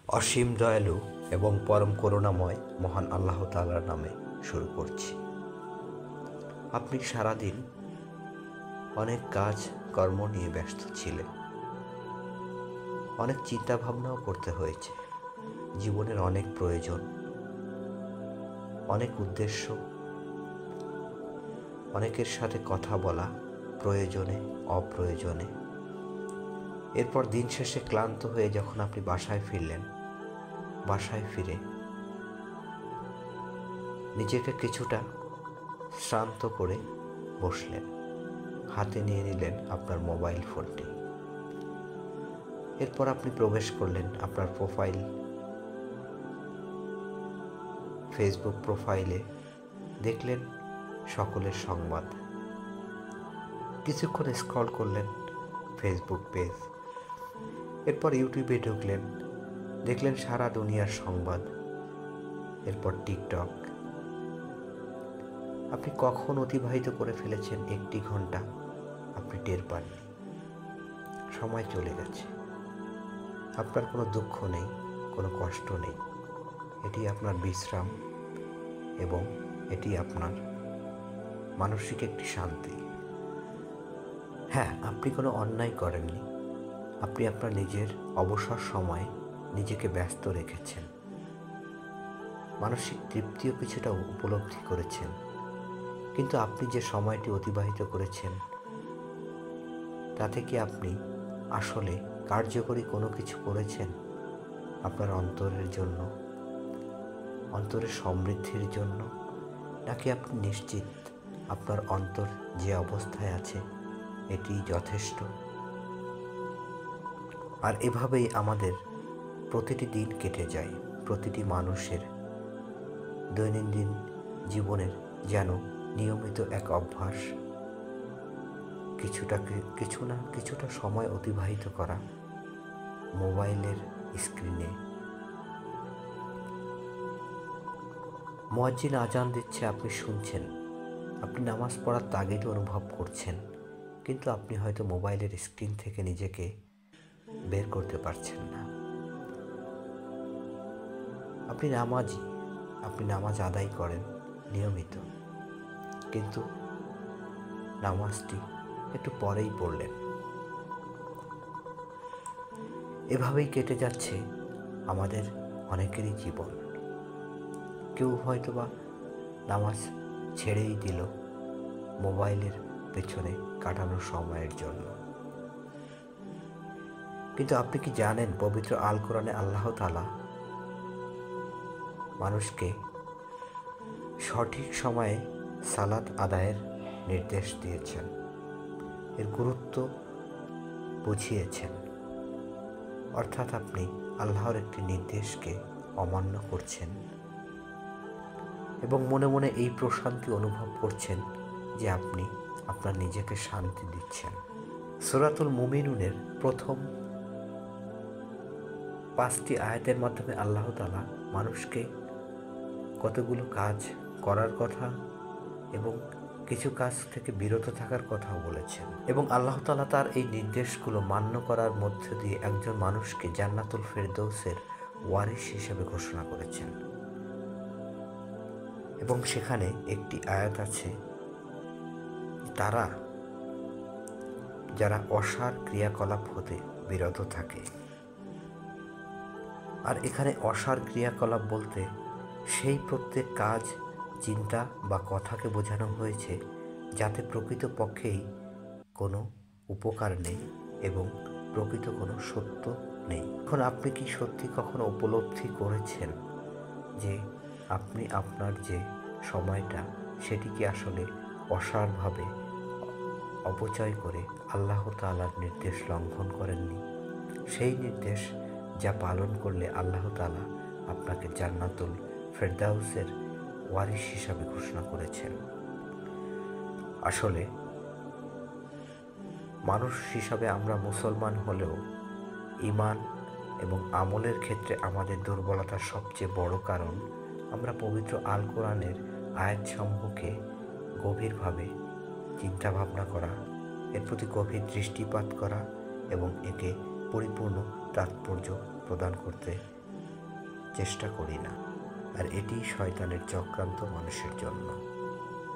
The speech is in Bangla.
অসীম দয়ালু এবং পরম করুণাময় মহান আল্লাহ তাআলার নামে শুরু করছি। আপনি সারাদিন অনেক কাজ কর্ম নিয়ে ব্যস্ত ছিলেন, অনেক চিন্তা ভাবনাও করতে হয়েছে। জীবনের অনেক প্রয়োজন, অনেক উদ্দেশ্য, অনেকের সাথে কথা বলা প্রয়োজনে অপ্রয়োজনে। এরপর দিন শেষে ক্লান্ত হয়ে যখন আপনি বাসায় ফিরলেন, বাসায় ফিরে নিজেকে কিছুটা শ্রান্ত করে বসলেন, হাতে নিয়ে নিলেন আপনার মোবাইল ফোনটি। এরপর আপনি প্রবেশ করলেন আপনার ফেসবুক প্রোফাইলে, দেখলেন সকলের সংবাদ। কিছুক্ষণ স্ক্রল করলেন ফেসবুক পেজ, এরপর ইউটিউবে ঢুকলেন, দেখলেন সারা দুনিয়ার সংবাদ। এরপর টিকটক। আপনি কখন অতিবাহিত করে ফেলেছেন 1 ঘন্টা আপনি টের পাননি। সময় চলে গেছে। আপনার কোনো দুঃখ নেই, কোনো কষ্ট নেই। এটি আপনার বিশ্রাম এবং এটি আপনার মানসিক একটি শান্তি। হ্যাঁ, আপনি কোনো অন্যায় করেননি। আপনি আপনার নিজের অবসর সময়ে নিজেকে ব্যস্ত রেখেছেন, মানসিক তৃপ্তিও কিছুটা উপলব্ধি করেছেন। কিন্তু আপনি যে সময়টি অতিবাহিত করেছেন, তাতে কি আপনি আসলে কার্যকরী কোনো কিছু করেছেন আপনার অন্তরের জন্য, অন্তরের সমৃদ্ধির জন্য? নাকি আপনি নিশ্চিত আপনার অন্তর যে অবস্থায় আছে এটি যথেষ্ট? আর এভাবেই আমাদের প্রতিটি দিন কেটে যায়। প্রতিটি মানুষের দৈনন্দিন জীবনের যেন নিয়মিত এক অভ্যাস, কিছুটা সময় অতিবাহিত করা মোবাইলের স্ক্রিনে। মুয়াজ্জিন আজান দিচ্ছে, আপনি শুনছেন, আপনি নামাজ পড়ার তাগিদ অনুভব করছেন, কিন্তু আপনি হয়তো মোবাইলের স্ক্রিন থেকে নিজেকে বের করতে পারছেন না। আপনি নামাজ আদায় করেন নিয়মিত, কিন্তু নামাজটি একটু পরেই পড়লেন। এভাবেই কেটে যাচ্ছে আমাদের অনেকেরই জীবন। কেউ হয়তোবা নামাজ ছেড়েই দিল মোবাইলের পেছনে কাটানোর সময়ের জন্য। কিন্তু আপনি কি জানেন, পবিত্র আল কোরআনে আল্লাহ তাআলা মানুষকে সঠিক সময়ে সালাত আদায়ের নির্দেশ দিয়েছেন, এর গুরুত্ব বুঝিয়েছেন। অর্থাৎ আপনি আল্লাহর একটি নির্দেশকে অমান্য করছেন এবং মনে মনে এই প্রশান্তি অনুভব করছেন যে আপনি আপনার নিজেকে শান্তি দিচ্ছেন। সূরাতুল মুমিনুনের প্রথম 5টি আয়াতের মাধ্যমে আল্লাহ তাআলা মানুষকে কতগুলো কাজ করার কথা এবং কিছু কাজ থেকে বিরত থাকার কথাও বলেছেন। এবং আল্লাহ তাআলা তার এই নির্দেশগুলো মান্য করার মধ্য দিয়ে একজন মানুষকে জান্নাতুল ফেরদৌসের ওয়ারিস হিসেবে ঘোষণা করেছেন। এবং সেখানে একটি আয়াত আছে, তারা যারা অসার ক্রিয়াকলাপ হতে বিরত থাকে। আর এখানে অসার ক্রিয়াকলাপ বলতে সেই প্রত্যেক কাজ, চিন্তা বা কথাকে বোঝানো হয়েছে যাতে প্রকৃতপক্ষেই কোনো উপকার নেই এবং প্রকৃত কোনো সত্য নেই। এখন আপনি কি সত্যি কখনো উপলব্ধি করেছেন যে আপনি আপনার যে সময়টা, সেটি কি আসলে অসারভাবে অপচয় করে আল্লাহ তাআলার নির্দেশ লঙ্ঘন করেননি? সেই নির্দেশ যা পালন করলে আল্লাহ তাআলা আপনাকে জান্নাতুল ফেরদাউসের ওয়ারিস হিসাবে ঘোষণা করেছেন। আসলে মানুষ হিসাবে আমরা মুসলমান হলেও ঈমান এবং আমলের ক্ষেত্রে আমাদের দুর্বলতার সবচেয়ে বড় কারণ, আমরা পবিত্র আল কোরআনের আয়াতসমূহকে গভীরভাবে চিন্তা ভাবনা করা, এর প্রতি গভীর দৃষ্টিপাত করা এবং একে পরিপূর্ণ তাৎপর্য প্রদান করতে চেষ্টা করি না। আর এটি শয়তানের চক্রান্ত মানুষের জন্য।